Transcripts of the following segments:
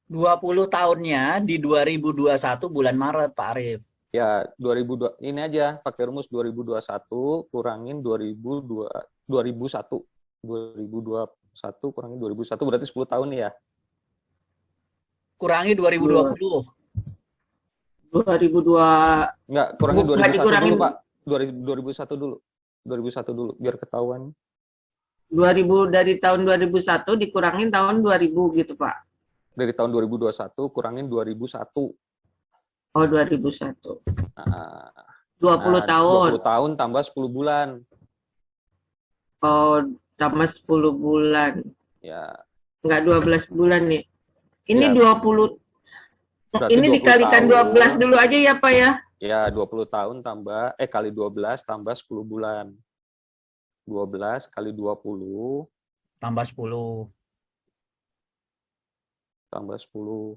20 tahunnya di 2021 bulan Maret, Pak Arif. Ya, 2002 ini aja pakai rumus 2021 kurangin 2001. 2021 kurangin 2001 berarti 10 tahun ya. Kurangi 2020. 2002. Enggak, kurangin 2001 dikurangin. dulu, Pak. 2001 dulu. 2001 dulu biar ketahuan. 2000 dari tahun 2001 dikurangin tahun 2000 gitu, Pak. Dari tahun 2021 kurangin 2001. Oh, 2001. Nah, 20 tahun. 20 tahun tambah 10 bulan. Oh, tambah 10 bulan. Ya. Enggak 12 bulan nih. Ini Ya. 20. Berarti Ini 20 dikalikan tahun. 12 dulu aja ya, Pak ya. Ya, 20 tahun tambah kali 12 tambah 10 bulan. 12 kali 20 Tambah 10. tambah 10.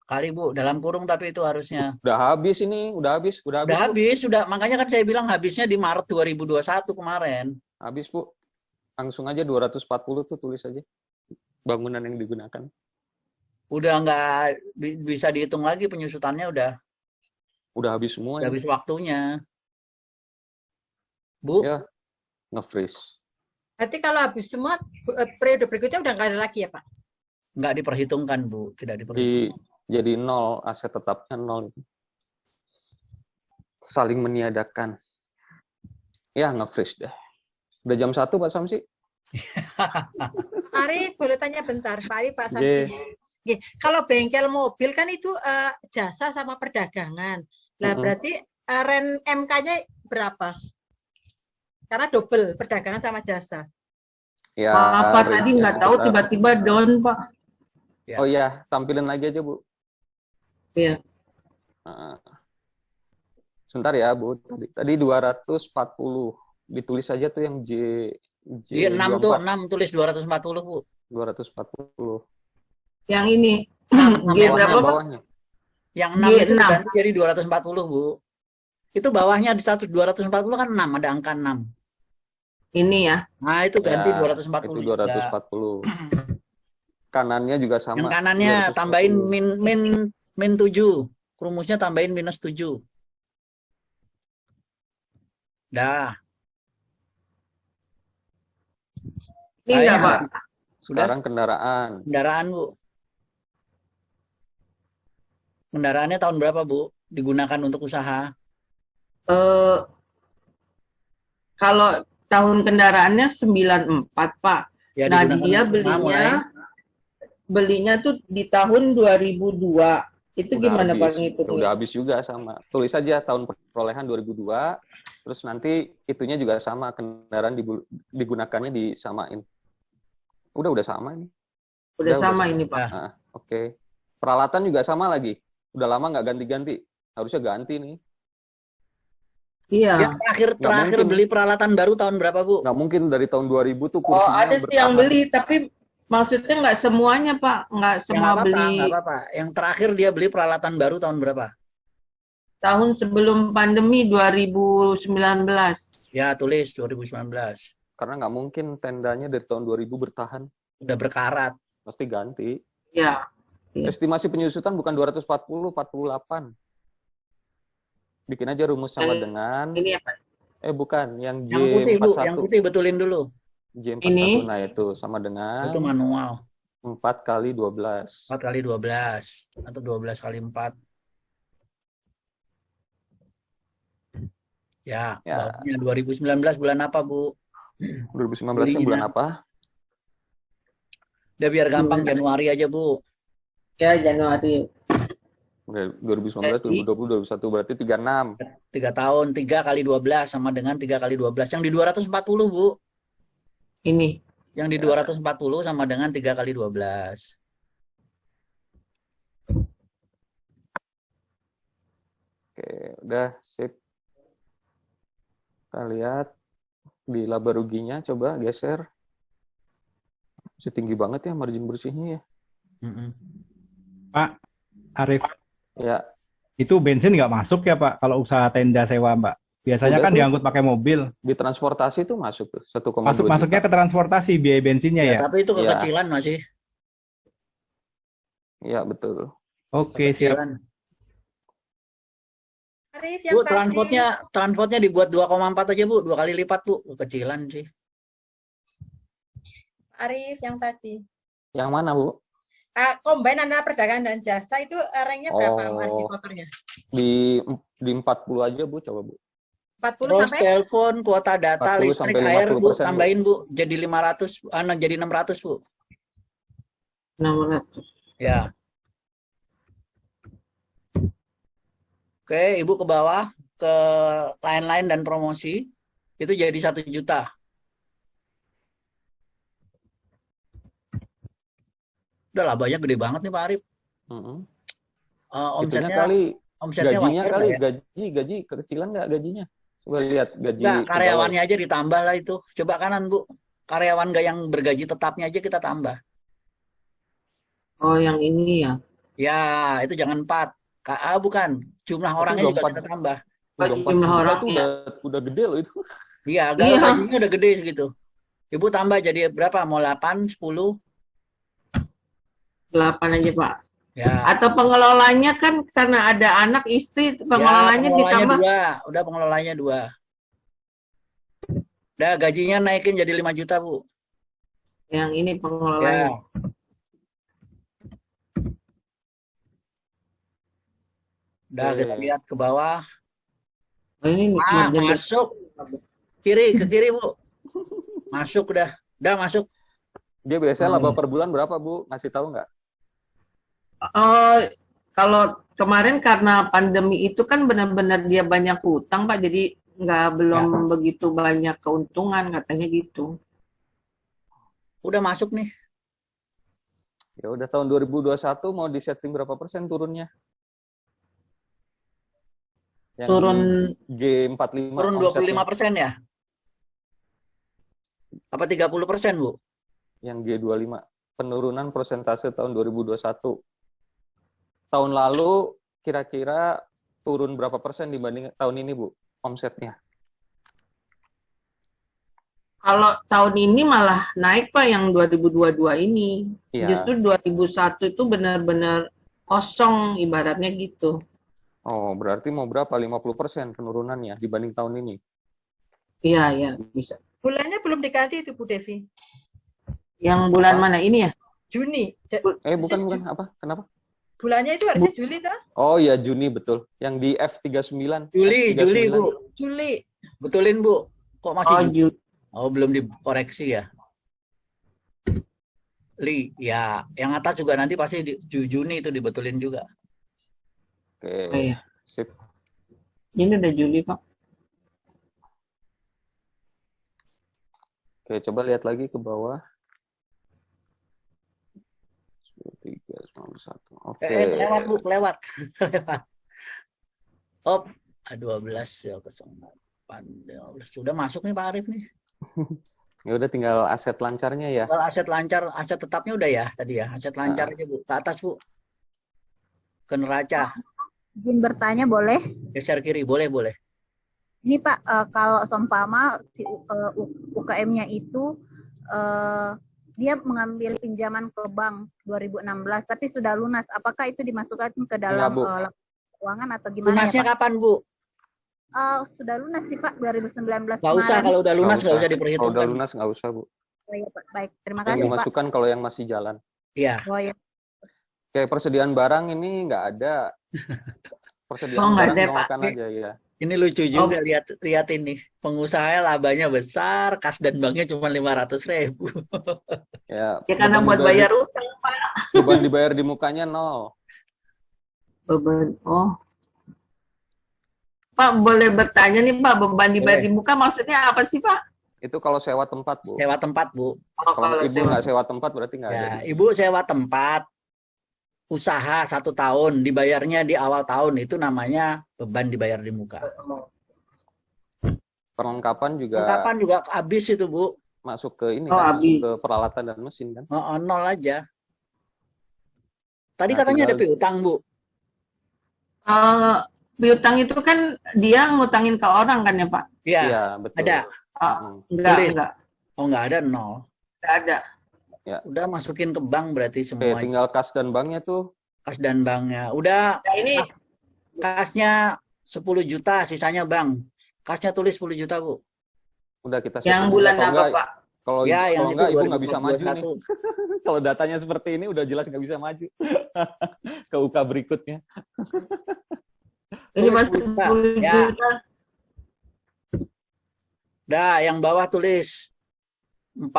Kali, Bu. Dalam kurung tapi itu harusnya. Udah habis ini, udah habis, Udah Bu. habis, sudah. Makanya kan saya bilang habisnya di Maret 2021 kemarin. Habis, Bu. Langsung aja 240 tuh tulis aja. Bangunan yang digunakan. Udah nggak bisa dihitung lagi penyusutannya, Udah habis semua. udah habis waktunya. Bu, Ya, nge-freeze. Berarti kalau habis semua periode berikutnya udah nggak ada lagi ya Pak? nggak diperhitungkan, Bu. Tidak diperhitungkan. Jadi 0, aset tetapnya 0 itu. Saling meniadakan. Ya, nge-freeze deh. Udah jam 1, Pak Samsi? Pak Ari, boleh tanya bentar, Pak Ari, Pak Ye. Samsi. Oke, kalau bengkel mobil kan itu jasa sama perdagangan. Nah, berarti rent MK-nya berapa? Karena double, perdagangan sama jasa. Ya, Apa tadi nggak tahu sekitar- tiba-tiba down, Pak. Ya. Oh iya, tampilin lagi aja, Bu. Iya. Nah, sebentar ya, Bu. Tadi 240. Ditulis aja tuh yang Iya, 6 tuh, 24. 6 tulis 240, Bu. 240. Yang ini. Enam, G enam, berapa, Pak? Bawahnya. Yang 6 itu G6. diganti jadi 240, Bu. Itu bawahnya di 240 kan 6, ada angka 6. Ini ya. Nah, itu ganti Ya, 240. itu 240. Kanannya juga sama. Yang kanannya 240. tambahin min 7. Rumusnya tambahin minus 7. Dah. Ini enggak, Ayo. Pak? Sudah? Sekarang kendaraan. Kendaraan, Bu. Kendaraannya tahun berapa, Bu? Digunakan untuk usaha? Kalau tahun kendaraannya 94, Pak. Ya, Nah, digunakan dia untuk usaha mulai. belinya tuh di tahun 2002. Itu Udah gimana, Pak, habis. ngitungnya? Udah habis juga sama. Tulis aja tahun perolehan 2002. Terus nanti itunya juga sama. Kendaraan digunakannya disamain. Udah sama ini. Udah Udah sama sama. ini, Pak. Nah, oke. Peralatan juga sama lagi. Udah lama nggak ganti-ganti. Harusnya ganti nih. Iya. Yang terakhir mungkin. beli peralatan baru tahun berapa, Bu? Nggak mungkin dari tahun 2000 tuh Oh, kursinya ada sih yang bertahan. beli, tapi maksudnya nggak semuanya, Pak. Nggak Ya, semua nggak apa-apa, beli nggak apa-apa. Yang terakhir dia beli peralatan baru tahun berapa? tahun sebelum pandemi 2019. Ya, tulis 2019. Karena nggak mungkin tendanya dari tahun 2000 bertahan. Udah berkarat. Pasti ganti. Ya. Estimasi penyusutan bukan 240, 48. Bikin aja rumus sama dengan... Ini apa? Bukan. Yang Yang putih, Bu. J41. Yang putih betulin dulu. J41. Ini? Nah, itu sama dengan Itu manual. 4 kali 12. 4 kali 12. Atau 12 kali 4. Ya, Ya. bawahnya 2019 bulan apa, Bu? 2019 bulan apa? Udah biar gampang, Januari aja, Bu. Ya, Januari. 2019, 2020, 2021 berarti 36. 3 tahun, 3 kali 12 sama dengan 3 kali 12. Yang di 240, Bu. Ini. Yang di 240 sama dengan 3 kali 12. Oke, udah sip. Kita lihat di laba ruginya, coba geser. Masih tinggi banget ya margin bersihnya ya. Pak Arif, Ya, itu bensin nggak masuk ya Pak kalau usaha tenda sewa Mbak? Biasanya Udah kan tuh. diangkut pakai mobil. di transportasi itu masuk tuh 1,2 Masuknya juta. ke transportasi biaya bensinnya Ya, ya. tapi itu Ya. kekecilan masih. Iya, betul. Oke, siap. Kecilan. Arif Bu, yang tadi. transportnya dibuat 2,4 aja, Bu. 2 kali lipat, Bu. Kecilan sih. Arif yang tadi. Yang mana, Bu? Combine antara perdagangan dan jasa itu ranknya berapa masih Oh, kotornya? di 40 aja, Bu, coba, Bu. 40 Terus sampai telepon, kuota data, 40 listrik, sampai air, Bu. 50%, Bu. Tambahin, Bu. Jadi 500, jadi 600, Bu. 600. Ya. Oke, Ibu ke bawah, ke lain-lain dan promosi. Itu jadi 1 juta. Udah labanya gede banget nih, Pak Arif. Mm-mm. Omsetnya Itunya kali, omsetnya gajinya wajar kali, nggak ya? gaji kekecilan nggak gajinya? Coba lihat gaji Enggak, pegawai. karyawannya aja ditambah lah itu. Coba kanan, Bu. Karyawan nggak yang bergaji tetapnya aja kita tambah. Oh, yang ini ya. Ya, itu jangan 4. Bukan. Jumlah Tapi orangnya udah juga 4, kita tambah. udah 4 Jumlah juta orang tuh ya. udah gede loh itu. Iya, kalau Iya. gajinya udah gede segitu. Ibu tambah jadi berapa? Mau 8, 10? 8 aja, Pak. Ya. Atau pengelolanya kan karena ada anak istri, Ya, pengelolanya pengelolanya ditambah 2. Udah pengelolanya 2. Udah gajinya naikin jadi 5 juta, Bu. yang ini pengelolanya. Ya. Udah Oke. kita lihat ke bawah. Oh, ini margin Masuk. Ke kiri, Bu. Masuk udah. Udah masuk. Dia biasanya laba per bulan berapa, Bu? Ngasih tahu nggak? Oh, kalau kemarin karena pandemi itu kan benar-benar dia banyak hutang, Pak, jadi belum begitu banyak keuntungan katanya gitu. Udah masuk nih. Ya udah tahun 2021 mau disetting berapa persen turunnya? Yang Turun G45 Turun omsetnya. 25% ya? Apa 30%, Bu? Yang G25. Penurunan persentase tahun 2021. Tahun lalu kira-kira turun berapa persen dibanding tahun ini, Bu? Omsetnya. kalau tahun ini malah naik, Pak, yang 2022 ini. Iya. Justru 2001 itu benar-benar kosong ibaratnya gitu. Oh, berarti mau berapa? 50% penurunannya dibanding tahun ini. Iya, ya, bisa. bulannya belum diganti itu Bu Devi. Yang bulan Apa? mana ini ya? Juni. Bukan. Apa? Kenapa? Bulannya itu harusnya Juli toh? Oh iya, Juni betul. Yang di F39. Juli, F39. Bu. Juli. Betulin, Bu. Kok masih Oh, Juli? Oh, belum dikoreksi ya? Ya, yang atas juga nanti pasti Juni itu dibetulin juga. Oke. Oh, iya. Sip. Ini udah Juli, Pak. Oke, coba lihat lagi ke bawah. 391. Oke. Lewat, Bu, lewat. Lewat. Oh, 12 ya 08 15. Sudah masuk nih Pak Arif nih. Ya udah tinggal aset lancarnya ya. Kalau aset lancar, aset tetapnya udah ya tadi ya. Aset lancar aja, Bu. Ke atas, Bu. Ke neraca. Izin bertanya boleh? Geser kiri, boleh. Ini Pak, kalau seumpama si UKM-nya itu dia mengambil pinjaman ke bank 2016 tapi sudah lunas, apakah itu dimasukkan ke dalam Enggak, Bu. keuangan atau gimana Lunasnya ya Pak? kapan, Bu? Sudah lunas sih Pak 2019 Nggak usah, kemarin. kalau udah lunas nggak usah Kalau udah diperhitungkan. lunas nggak usah, Bu. Oh, iya, Pak. Baik, terima Yang kasih Pak. dimasukkan kalau yang masih jalan. Iya. Oh ya. Kayak persediaan barang ini nggak ada. Persediaan Oh, nggak barang ada, Pak. nolkan aja ya. Ini lucu juga lihat ini. Pengusaha labanya besar, kas dan banknya cuma 500.000. Ya, Ya karena beban buat dibayar- bayar utang, Pak. beban dibayar di mukanya 0. Beban. Oh. Pak, boleh bertanya nih, Pak, beban dibayar Boleh. di muka maksudnya apa sih, Pak? Itu kalau sewa tempat, Bu. Sewa tempat, Bu. Oh, Kalau Ibu sewa. nggak sewa tempat berarti nggak ada. Ya, di sini. Ibu sewa tempat, usaha 1 tahun, dibayarnya di awal tahun, itu namanya beban dibayar di muka. Perlengkapan juga Kapan juga habis itu, Bu. masuk ke ini Oh, kan, masuk habis. ke peralatan dan mesin kan. Nol aja. Tadi Nah, katanya ada tinggal- piutang, Bu. Piutang itu kan dia ngutangin ke orang kan ya, Pak? Iya, Iya, betul. ada. Enggak, Boleh. enggak. Oh, nggak ada, 0. Enggak ada. Udah masukin ke bank berarti Oke, semua. tinggal kas dan banknya tuh Kas dan banknya. Udah, Nah, ini kasnya 10 juta, sisanya bank. Kasnya tulis 10 juta, Bu. Udah kita yang setting. bulan Kalau apa, enggak, Pak? kalau Ya, yang kalau itu enggak ibu nggak bisa maju nih. 2021. Kalau datanya seperti ini udah jelas nggak bisa maju ke UK berikutnya. Ini Tulis Mas 10 juta. 10 Ya. juta. Dah, yang bawah tulis 40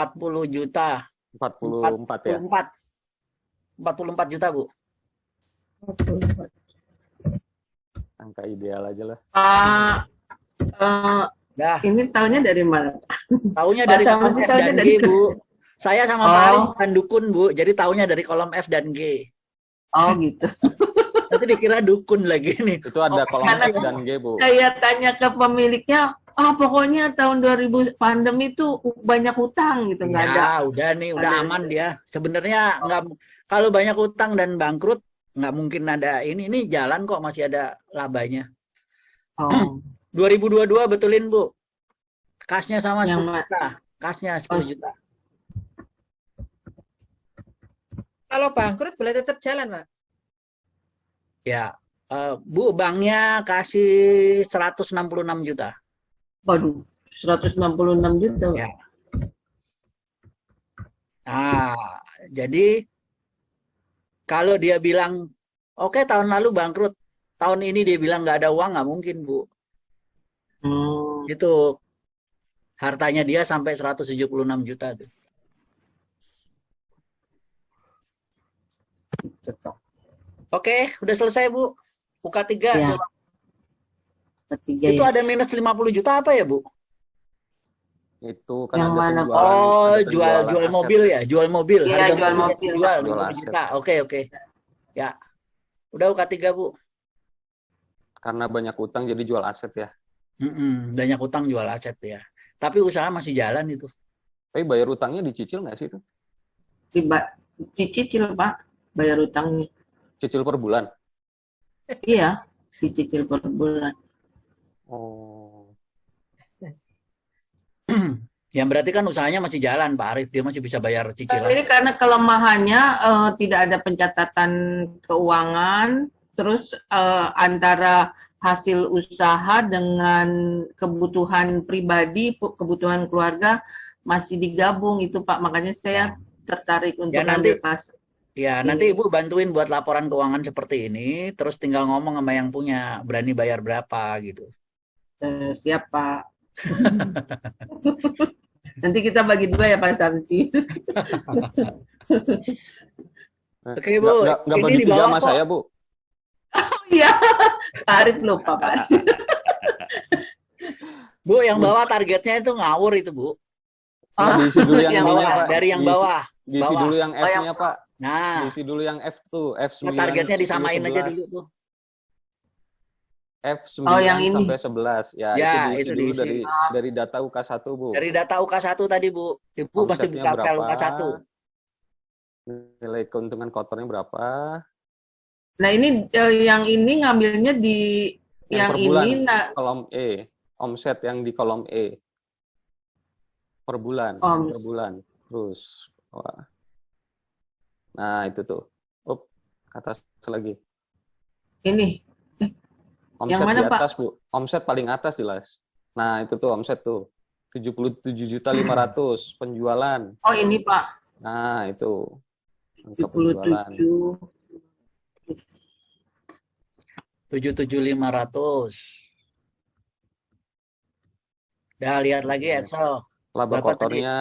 juta. 44 ya. 44 juta, Bu. Angka ideal aja lah. Pak, eh, Dah, ini tahunya dari mana? tahunya dari Bahasa kolom masih F tahunya dan G, dari- Bu. Saya sama Oh. Pak Arif bukan dukun, Bu. Jadi tahunya dari kolom F dan G. Oh gitu. Nanti dikira dukun lagi nih. Itu ada Oh, kolom karena- F dan G, Bu. Saya tanya ke pemiliknya, pokoknya tahun 2000 pandemi itu banyak hutang gitu, nggak ada. Ya, udah nih, udah Ada. aman dia. Sebenarnya nggak, kalau banyak utang dan bangkrut nggak mungkin ada ini jalan kok, masih ada labanya. Oh, 2022 betulin, Bu. Kasnya sama Yang 10 juta. Kasnya 10 Oh. juta. Kalau bangkrut boleh tetap jalan, Pak. Ya, Bu, banknya kasih 166 juta. waduh, 166 juta. Pak. Ya. Nah, jadi kalau dia bilang, oke tahun lalu bangkrut, tahun ini dia bilang nggak ada uang, nggak mungkin, Bu. Hmm, Itu hartanya dia sampai 176 juta tuh. cocok. Oke, udah selesai, Bu. UK3. Ya. Coba. Ketiga Itu ya. ada minus 50 juta apa ya, Bu? Itu kan Yang ada mana, Pak? penjualan, Oh, ada jual penjualan aset. mobil ya, jual mobil. Iya, Harga jual mobil mobil, jual Jual 50 aset. juta. Oke. Ya. Udah UK3, Bu. Karena banyak utang jadi jual aset ya. Banyak utang jual aset ya. Tapi usaha masih jalan itu. Tapi bayar utangnya dicicil nggak sih itu? Dicicil, Pak, bayar utangnya. Cicil per bulan. Iya, dicicil per bulan. Oh. Yang berarti kan usahanya masih jalan, Pak Arif. Dia masih bisa bayar Tapi cicilan. ini karena kelemahannya tidak ada pencatatan keuangan, terus antara hasil usaha dengan kebutuhan pribadi, kebutuhan keluarga masih digabung itu, Pak. Makanya saya tertarik untuk Ya, nanti- ambil kasus. Ya, nanti Ibu bantuin buat laporan keuangan seperti ini, terus tinggal ngomong sama yang punya, berani bayar berapa gitu. Siap, Pak. Nanti kita bagi dua ya, Pak Samsi. Oke, Bu. Nggak Ini bagi di tiga bawah sama kok. saya, Bu. Iya, Pak Arif lupa, Pak. Bu, yang bawah targetnya itu ngawur itu, Bu. Nggak, diisi dulu yang yang ininya, Bawah, Pak. dari yang Diisi- bawah. Diisi bawah. dulu yang Oh, yang F-nya, Pak. Nah, Diisi dulu yang F tuh, F9. targetnya 10, disamain aja 11. dulu tuh. F9 Oh, yang ini. sampai 11. Ya, Ya, itu diisi itu dulu diisi. dari data UK1, Bu. Dari data UK1 tadi, Bu. Ibu pasti Omsetnya buka file berapa? UK1. Nilai keuntungan kotornya berapa? Nah, ini yang ini ngambilnya di Yang yang per bulan, ini kolom E. Omset yang di kolom E. Per bulan. Per bulan. Terus. Wah. Nah, itu tuh. Up, ke atas lagi. ini. Omset Yang mana, di atas, Bu. Omset paling atas jelas. Nah, itu tuh omset tuh. 77.500.000 penjualan. Oh, ini, Pak. Nah, itu. Angka penjualan. 77.500. Dah lihat lagi Excel. Laba Berapa kotornya.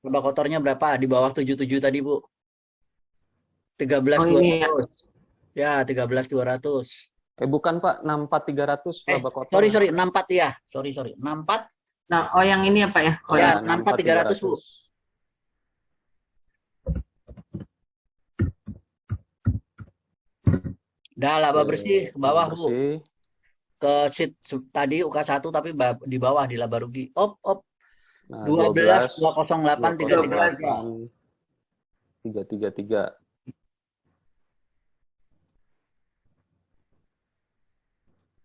Laba kotornya berapa? Di bawah 77 tadi, Bu. Oh, ini ya. 13.200. Ya, 13.200. Bukan, Pak. 64.300 laba kotor. Sorry, 64 ya. Sorry. 64. Nah, oh yang ini ya, Pak ya. Oh, Ya, ya. 64.300, Bu. Dah laba bersih ke bawah, Bu. Bersih. Ke sheet tadi UK1 tapi di bawah di laba rugi. Op. Nah, 12 208 313 ya. 333.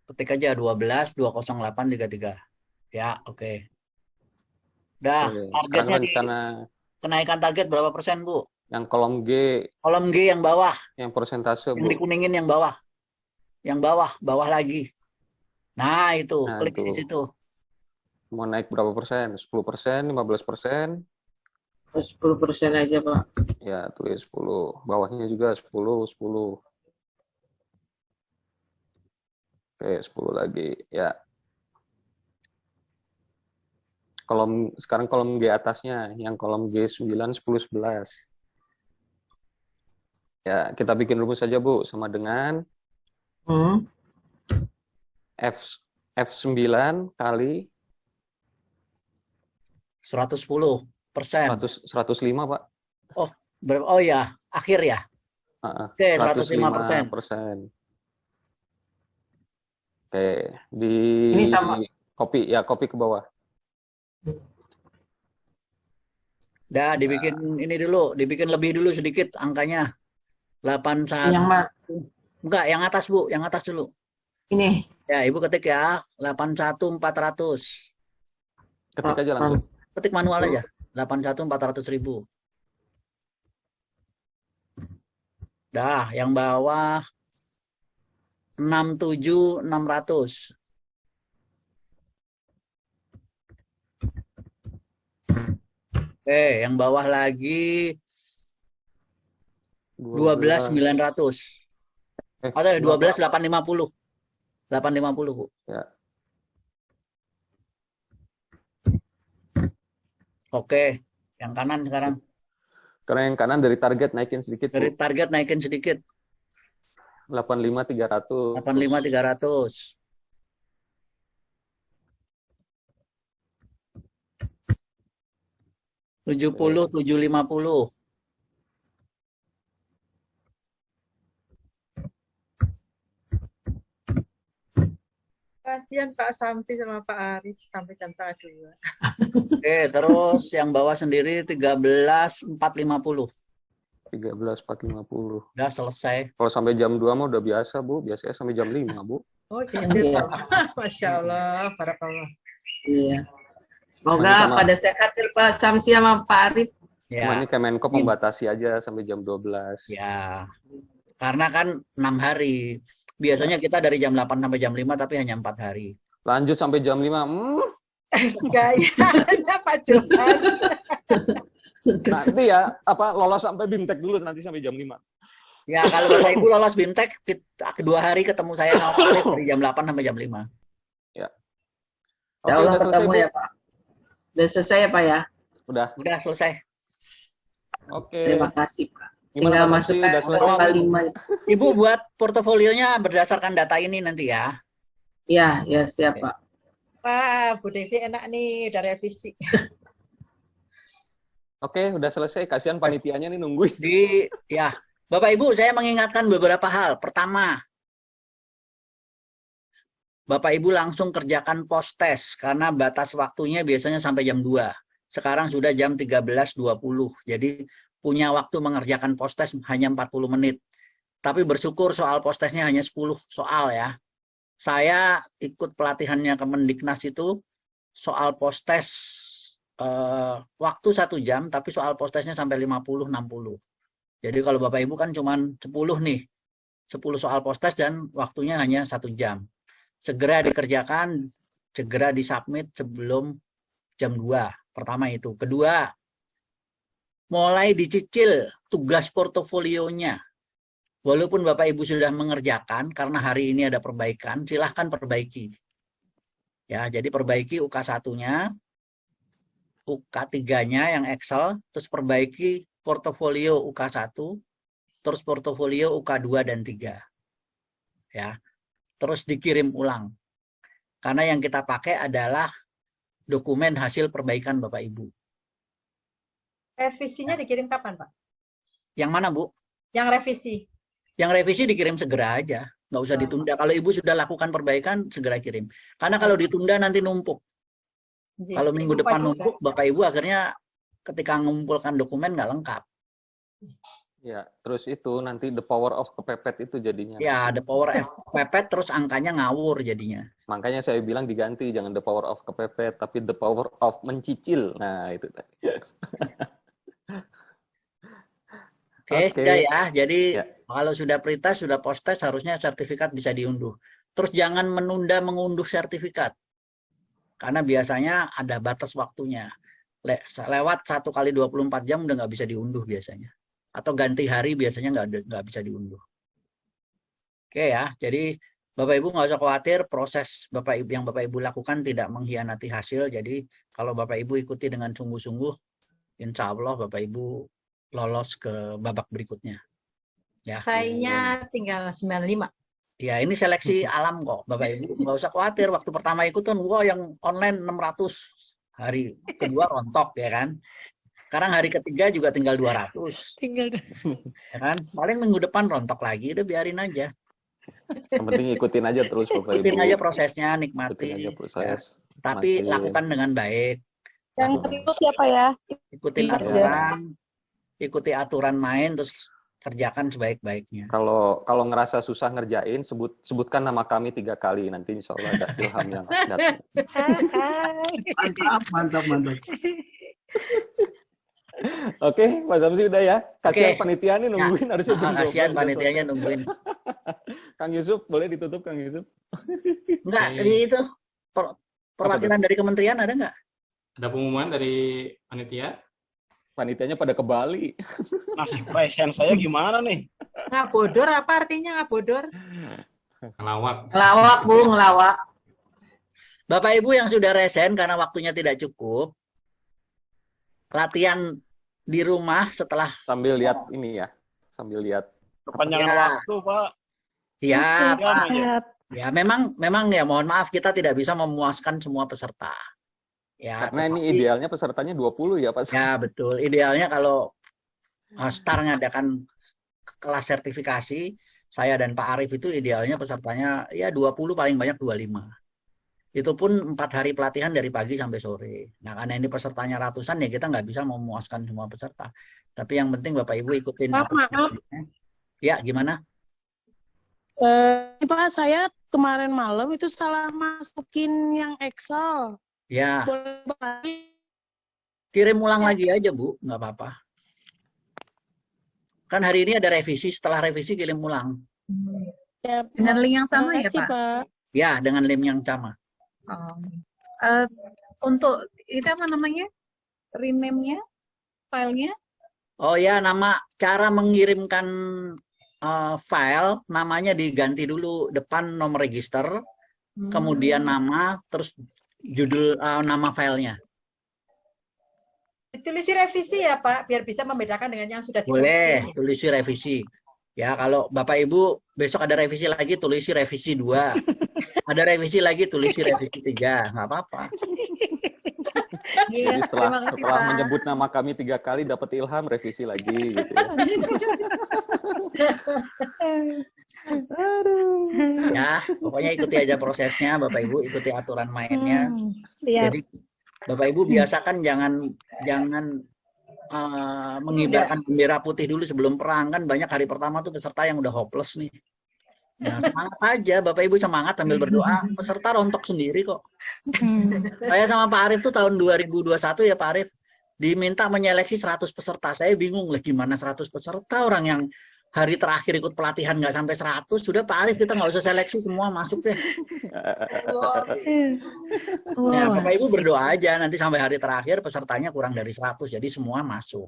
Ketik aja 12 208 33. Ya, oke. Dah, Oke. targetnya Sekarang rencana kenaikan target berapa persen, Bu? Yang kolom G, Kolom G yang bawah, yang persentase, yang Bu. dikuningin yang bawah. Yang bawah, bawah lagi. Nah, itu, Nah, klik di itu. situ. Mau naik berapa persen? 10%, 15%? 10% aja, Pak. Ya, tulis 10. Bawahnya juga 10, 10. Oke, 10 lagi. Ya. Sekarang kolom G atasnya, yang kolom G9, 10, 11. Ya, kita bikin rumus saja, Bu. Sama dengan Hmm. F9 kali 110%. 105, Pak. Oh ya, akhir ya. Oke, 105%. 105%. Oke, di Ini sama. copy ke bawah. Dah, dibikin ini dulu, dibikin lebih dulu sedikit angkanya. 81. Yang mana? Enggak, yang atas, Bu, yang atas dulu. Ini. Ya, Ibu ketik ya, 81.400. Ketik aja langsung. Ketik manual aja, 81.400.000. Dah, yang bawah 67.600. Oke, yang bawah lagi 12.900. Atau 12.850. 850, Bu. Ya. Oke, yang kanan sekarang. Karena yang kanan dari target naikin sedikit, Bu. Dari target naikin sedikit. 85.300. 85.300. 70.750. Kasihan Pak Samsi sama Pak Aris sampai jam 1:30. Oke, terus yang bawah sendiri 13.450. 13.450. Udah selesai. Kalau sampai jam 2 mah udah biasa, Bu. Biasanya sampai jam 5, Bu. Oh gitu, Iya. Masya Allah, barakallah. Iya. Semoga Sama-sama. pada sehat ya, Pak Samsi sama Pak Arif. Cuma Ya, ini Kemenko membatasi aja sampai jam 12. ya. Karena kan 6 hari. Biasanya kita dari jam 8 sampai jam 5, tapi hanya 4 hari. Lanjut sampai jam 5. Gayanya Pak Johan. Nanti ya, lolos sampai BIMTEK dulu nanti sampai jam 5. Ya, kalau Bapak Ibu lolos BIMTEK, kedua hari ketemu saya sama Pak Arif dari jam 8 sampai jam 5. Ya Oke, Allah udah selesai, ketemu Bu. ya, Pak. Udah selesai ya, Pak ya? Udah selesai. Oke. Terima kasih, Pak. Gimana, Tinggal Pak Samsi? masukkan Udah selesai, Bu? kalimat. Ibu buat portofolionya berdasarkan data ini nanti ya. Ya, ya siap, Pak. Wah, Bu Devi enak nih, udah revisi. Oke, udah selesai. Kasihan panitianya nih nungguin. Ya, Bapak Ibu, saya mengingatkan beberapa hal. Pertama, Bapak Ibu langsung kerjakan post test karena batas waktunya biasanya sampai jam 2. Sekarang sudah jam 13.20. Jadi punya waktu mengerjakan post test hanya 40 menit. Tapi bersyukur soal post testnya hanya 10 soal ya. Saya ikut pelatihannya Kemendiknas itu soal post test waktu 1 jam, tapi soal post testnya sampai 50-60. Jadi kalau Bapak Ibu kan cuma 10 nih. 10 soal post test dan waktunya hanya 1 jam. Segera dikerjakan, segera disubmit sebelum jam 2. Pertama itu. Kedua, mulai dicicil tugas portofolionya. Walaupun Bapak Ibu sudah mengerjakan, karena hari ini ada perbaikan, silahkan perbaiki. Ya, jadi perbaiki UK1-nya, UK3-nya yang Excel, terus perbaiki portofolio UK1, terus portofolio UK2 dan 3. Ya. Terus dikirim ulang. Karena yang kita pakai adalah dokumen hasil perbaikan Bapak Ibu. Revisinya dikirim kapan, Pak? Yang mana, Bu? Yang revisi. Yang revisi dikirim segera aja. Nggak usah ditunda. Kalau Ibu sudah lakukan perbaikan, segera kirim. Karena kalau ditunda nanti numpuk. Kalau minggu depan numpuk, Bapak Ibu akhirnya ketika mengumpulkan dokumen nggak lengkap. Ya, terus itu nanti the power of kepepet itu jadinya. Ya, the power of kepepet terus angkanya ngawur jadinya. Makanya saya bilang diganti, jangan the power of kepepet, tapi the power of mencicil. Nah, itu tadi. Oke, Oke. sudah ya. Jadi Ya. kalau sudah pretest, sudah post-test, harusnya sertifikat bisa diunduh. Terus jangan menunda mengunduh sertifikat. Karena biasanya ada batas waktunya. Lewat 1 kali 24 jam udah nggak bisa diunduh biasanya. Atau ganti hari biasanya nggak bisa diunduh. Oke ya, jadi Bapak Ibu nggak usah khawatir, proses yang Bapak Ibu lakukan tidak mengkhianati hasil. Jadi kalau Bapak Ibu ikuti dengan sungguh-sungguh, insya Allah Bapak Ibu lolos ke babak berikutnya. Ya. Saingnya tinggal 95. Ya, ini seleksi alam kok, Bapak Ibu. Nggak usah khawatir, waktu pertama ikut kan, wah yang online 600, hari kedua rontok, ya kan. Sekarang hari ketiga juga tinggal 200. Ya kan, paling minggu depan rontok lagi, udah biarin aja. Yang penting ikutin aja terus Bapak Ibu. Ikutin aja prosesnya, Ikutin nikmati. aja proses. Tapi nikmatin. lakukan dengan baik. Yang terus siapa ya? Ikutin Iya. aturan, ikuti aturan main, terus kerjakan sebaik-baiknya. Kalau ngerasa susah ngerjain, sebutkan nama kami 3 kali, nanti insya Allah ada ilham yang datang. Mantap. Oke, Mas Samsi udah ya. Kasihan Oke. panitia nih nungguin, harusnya jam 12. Kasihan panitianya nungguin. Kang Yusuf, boleh ditutup Kang Yusuf? Enggak, Oke. itu perwakilan dari kementerian ada nggak? Ada pengumuman dari panitia? Panitianya pada ke Bali. Nasib pasien saya gimana nih? Ngabodor apa artinya ngabodor? Ngelawak. Ngelawak, Bu, ngelawak. Bapak Ibu yang sudah resen karena waktunya tidak cukup, latihan di rumah setelah Sambil lihat ini ya, sambil lihat. Kepanjangan Ya. waktu, Pak. ya Pak. Siap. Ya memang ya mohon maaf kita tidak bisa memuaskan semua peserta. Ya, Karena ini tetapi- idealnya pesertanya 20 ya Pak. Ya betul. Idealnya kalau STAR ngadakan kelas sertifikasi, saya dan Pak Arief itu idealnya pesertanya ya 20 paling banyak 25. Itu pun 4 hari pelatihan dari pagi sampai sore. Nah karena ini pesertanya ratusan ya kita nggak bisa memuaskan semua peserta. Tapi yang penting Bapak Ibu ikutin. Maaf. Ya gimana? Pak, saya kemarin malam itu salah masukin yang Excel. Ya Boleh balik? kirim ulang lagi aja Bu, nggak apa-apa. Kan hari ini ada revisi, setelah revisi kirim ulang. Ya, Dengan link yang sama ya, makasih, Pak? Ya dengan link yang sama. Oh. Untuk itu apa namanya? Rename-nya, filenya? Oh ya, cara mengirimkan file namanya diganti dulu, depan nomor register, kemudian nama, terus judul nama filenya. Ditulisi revisi ya Pak, biar bisa membedakan dengan yang sudah Boleh, dimasuki. tulisi revisi. Ya, kalau Bapak Ibu besok ada revisi lagi, tulisi revisi 2. Ada revisi lagi, tulisi revisi 3. Nggak apa-apa. Jadi terima kasih, setelah Pak. menyebut nama kami 3 kali dapat ilham, revisi lagi gitu ya. Ya, pokoknya ikuti aja prosesnya, Bapak Ibu ikuti aturan mainnya. Siap. Jadi Bapak Ibu biasakan jangan mengibarkan bendera putih dulu sebelum perang, kan banyak hari pertama tuh peserta yang udah hopeless nih. Nah, semangat aja Bapak Ibu, semangat sambil berdoa, peserta rontok sendiri kok. Saya sama Pak Arief tuh tahun 2021 ya Pak Arief, diminta menyeleksi 100 peserta. Saya bingung lah gimana 100 peserta, orang yang hari terakhir ikut pelatihan nggak sampai 100, sudah Pak Arief kita nggak usah seleksi, semua masuk deh. Nah, Bapak Ibu berdoa aja nanti sampai hari terakhir pesertanya kurang dari 100, jadi semua masuk.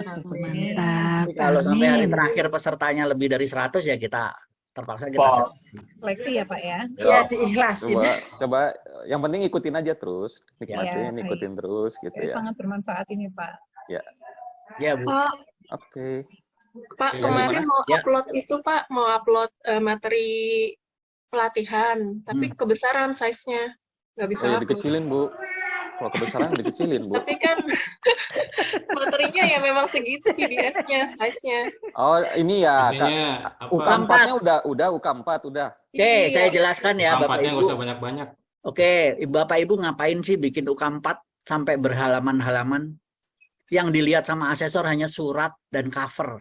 Amin. Tapi kalau sampai hari terakhir pesertanya lebih dari 100 ya kita terpaksa kita Pak. Seleksi ya, Pak ya? Ya diikhlasin. Coba yang penting ikutin aja terus, nikmatin, Ya, ikutin terus gitu ya. Sangat bermanfaat ini, Pak. Ya Bu. Pak, Oke. Pak Oke, kemarin gimana? mau Ya. upload itu Pak, mau upload materi pelatihan, tapi kebesaran size-nya, nggak bisa Oh, ya upload. dikecilin Bu. Kalau kebesaran dikecilin Bu. Tapi kan materinya ya memang segitu PDF-nya, size-nya. Oh ini ya. Intinya apa? UK4-nya udah UK4 udah. Oke, Iya. saya jelaskan ya Bapak Kampatnya Ibu. nggak usah banyak-banyak. Oke, Bapak Ibu ngapain sih bikin UK4 sampai berhalaman-halaman? Yang dilihat sama asesor hanya surat dan cover.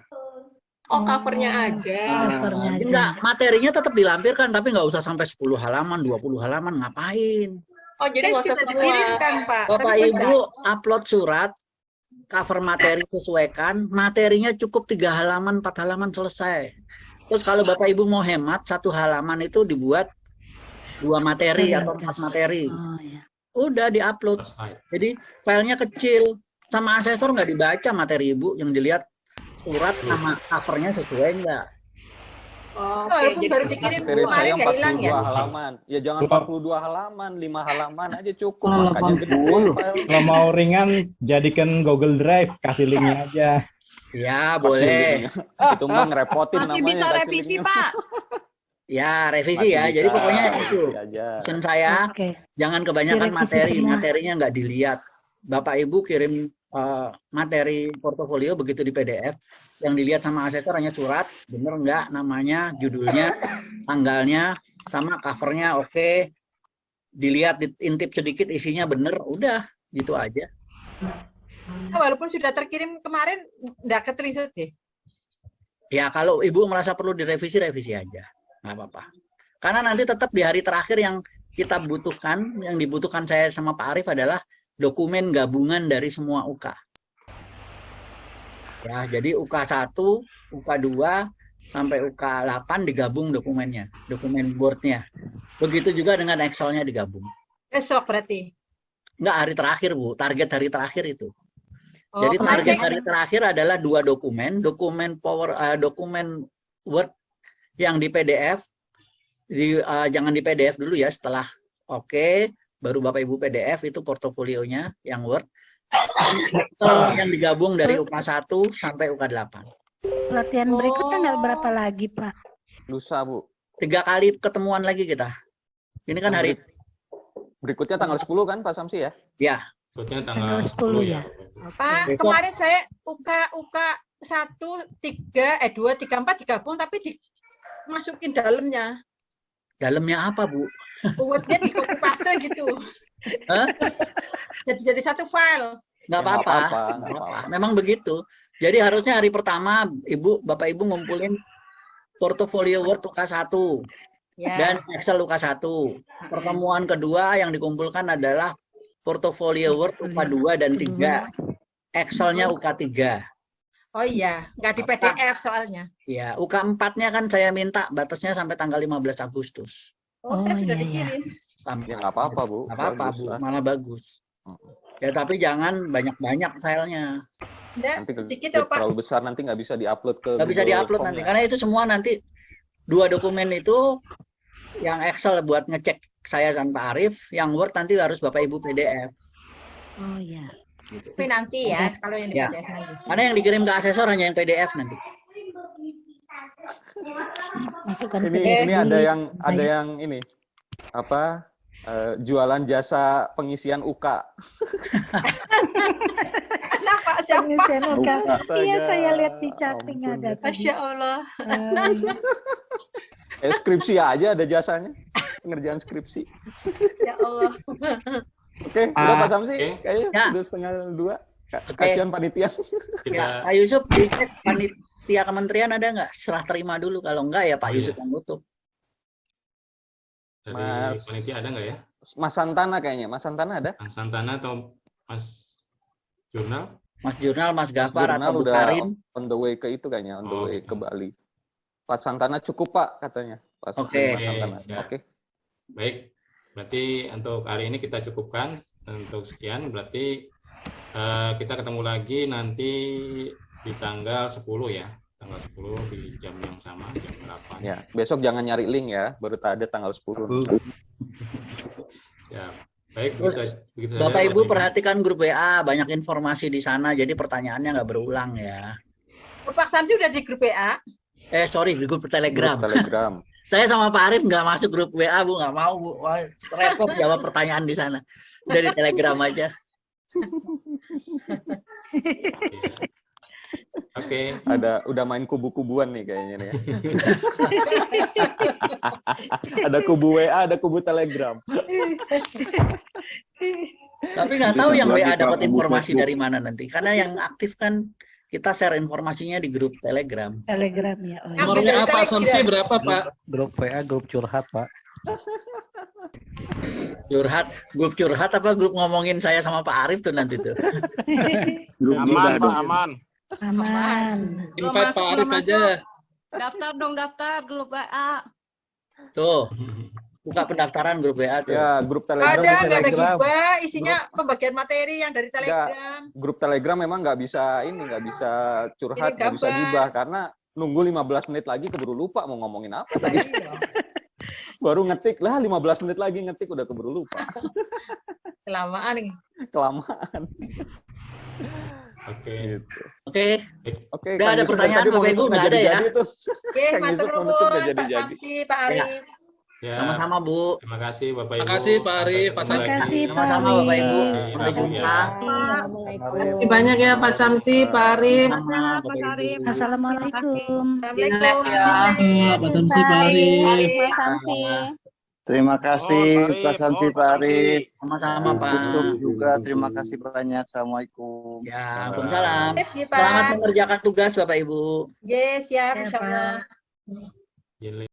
Oh, covernya aja. Nah, enggak, materinya tetap dilampirkan, tapi nggak usah sampai 10 halaman, 20 halaman, ngapain? Oh, jadi nggak usah Sudah semua. dikirimkan Pak. Bapak tapi bisa. Ibu upload surat, cover materi sesuaikan, materinya cukup 3 halaman, 4 halaman selesai. Terus kalau Bapak Ibu mau hemat, 1 halaman itu dibuat 2 materi atau 4 materi. Oh, ya. Udah diupload. Jadi filenya kecil, sama asesor nggak dibaca materi Ibu, yang dilihat surat sama covernya sesuai nggak. Oh, Walaupun jadi baru dikirim Materi saya kemarin nggak hilang 42 ya? halaman. Ya jangan 42 halaman, 5 halaman aja cukup. Oh, Makanya gede 80. file. Kalau mau ringan, jadikan Google Drive, kasih linknya aja. Ya, Kasih boleh. linknya. Itu mah ngerepotin Masih namanya. bisa kasih revisi, linknya. Pak. Ya, revisi Masih ya. bisa, Jadi pokoknya itu. revisi aja. Pesan saya, Oke. jangan kebanyakan Direvisi materi. semua. Materinya nggak dilihat. Bapak Ibu kirim materi portofolio begitu di PDF. Yang dilihat sama asesor hanya surat, bener nggak namanya, judulnya, tanggalnya, sama covernya oke. Dilihat, diintip sedikit isinya bener, udah gitu aja. Walaupun sudah terkirim kemarin, nggak ketelisut deh. Ya kalau Ibu merasa perlu direvisi, revisi aja, nggak apa-apa. Karena nanti tetap di hari terakhir yang kita butuhkan, yang dibutuhkan saya sama Pak Arief adalah dokumen gabungan dari semua UK. Ya, jadi UK1, UK2, sampai UK8 digabung dokumennya, dokumen boardnya. Begitu juga dengan Excel-nya digabung. Besok berarti. Nggak hari terakhir, Bu. Target hari terakhir itu. Oh, Jadi kemarin target saya- hari terakhir adalah 2 dokumen, dokumen dokumen Word yang di PDF, jangan di PDF dulu ya, setelah oke, baru Bapak Ibu PDF itu portofolionya yang Word. Yang digabung dari UK1 sampai UK8. Latihan berikut tanggal berapa lagi, Pak? Lusa, Bu. 3 kali ketemuan lagi kita. Ini kan hari Berikutnya tanggal 10 kan, Pak Samsi ya? ya. Berikutnya Tanggal tanggal 10 10 ya. Pak, Besok. kemarin saya UK 1, 3, 2, 3, 4 digabung tapi dimasukin dalamnya. Dalamnya apa, Bu? Wordnya di copy paste gitu. Hah? Jadi satu file. Nggak Ya, apa-apa. nggak apa-apa, Nggak nggak apa-apa. apa-apa. Memang begitu. Jadi harusnya hari pertama Bapak Ibu ngumpulin portofolio Word UK1 Ya. dan Excel UK1. Pertemuan kedua yang dikumpulkan adalah portofolio Word UK2 dan 3. Excel-nya UK3. Oh iya, nggak di PDF soalnya. Ya, UK4-nya kan saya minta batasnya sampai tanggal 15 Agustus. Oh, saya Oh, sudah iya, dikirim. Ya nggak apa-apa, Bu. Nggak apa-apa, Bagus Bu. lah. Malah bagus. Ya, tapi jangan banyak-banyak filenya. Nggak, Nanti sedikit ya, Pak. terlalu besar nanti nggak bisa diupload ke Nggak bisa Google diupload Form nanti. ya. Karena itu semua nanti 2 dokumen itu yang Excel buat ngecek saya dan Pak Arief, yang Word nanti harus Bapak Ibu PDF. Oh, ya. Tapi nanti ya, kalau yang di Ya. PDF nanti. Karena yang dikirim ke asesor hanya yang PDF nanti. Masukkan Ini PDF ada di- yang ini apa jualan jasa pengisian UK. Kenapa? Siapa? Pengisian UK. Astaga, Iya, saya lihat di chatting ampun ada deh. tadi. Masya Allah. Skripsi aja ada jasanya. Pengerjaan skripsi. Ya Allah. Oke, udah Pak Samsi, Oke. kayaknya Ya. udah 1:30. Oke. Kasihan panitia. Kita Ya, Pak Yusuf dicek panitia kementerian ada nggak? Serah terima dulu. Kalau enggak ya Pak Oh, iya. Yusuf yang nutup. dari Mas- panitia ada nggak ya? Mas Santana kayaknya. Mas Santana ada? Mas Santana atau Mas Jurnal? Mas Jurnal, Mas Gafar Jurnal atau Bu udah Karin. on the way ke itu kayaknya, on the Oh, way oke. ke Bali. Pak Santana cukup Pak katanya. Pak Oke. Mas Santana. Siap. Oke. Baik, berarti untuk hari ini kita cukupkan. Untuk sekian, berarti kita ketemu lagi nanti di tanggal 10 ya. Tanggal 10 di jam yang sama, jam 8. Ya, besok jangan nyari link ya, baru ada tanggal 10. Siap. Baik, Terus, begitu saja, Bapak Ibu Pak. perhatikan grup WA, banyak informasi di sana, jadi pertanyaannya nggak berulang ya. Pak Samsi udah di grup WA. Sorry, di grup Telegram. Grup Telegram. Saya sama Pak Arief nggak masuk grup WA, Bu, nggak mau, Bu. Wah, repot jawab pertanyaan di sana. Udah di Telegram aja. Oke. Udah main kubu-kubuan nih kayaknya nih. Ya. Ada kubu WA, ada kubu Telegram. Tapi nggak tahu yang Lagi, WA Pak, dapat kubu informasi Facebook. dari mana nanti. Karena yang aktif kan kita share informasinya di grup Telegram. Telegram ya. Oh, iya. Ambil dari Telegram. Grup WA, grup curhat, Pak. Grup curhat apa grup ngomongin saya sama Pak Arif tuh nanti tuh. Aman, Pak, aman. Aman. Invite Pak Arif aja. Daftar dong, daftar grup WA. Tuh, buka pendaftaran grup WA tuh. Ya, grup Telegram. Ada, nggak ada Telegram. gibah, isinya pembagian materi yang dari Telegram. Grup Telegram memang nggak bisa curhat, Ini nggak bisa gambar. gibah karena nunggu 15 menit lagi keburu lupa mau ngomongin apa tadi. Baru ngetik lah 15 menit lagi ngetik udah keburu lupa. Kelamaan nih. Kelamaan. Oke. Gitu. Oke, Oke, Nggak ada pertanyaan, Bapak Ibu, nggak ada ya? Oke, Kang matur Yusuf mau nuwun, nutup nggak Pak jadi-jadi. Samsi, Pak Arif. Ya, sama-sama Bu. terima kasih Bapak Ibu. Terima kasih, Pak Arif, Pak Sampai ketemu Samsi. lagi. Sama-sama Bapak Ibu. Di Sampai Rabu jumpa. ya. Terima kasih banyak ya Pak Samsi, Pak Arif. Sama Bapak Ibu. Assalamualaikum. Assalamualaikum. Ya. Pak Samsi, Pak Arif. Pak Samsi. Terima kasih Nuhun, Pak Samsi, Pak Arif. Sama-sama Pak. Yusuf juga terima kasih banyak. Assalamualaikum. Ya, Waalaikumsalam. Arif, ya, Pak. Selamat mengerjakan tugas Bapak Ibu. Yes, siap, Ya, insyaallah. Jele.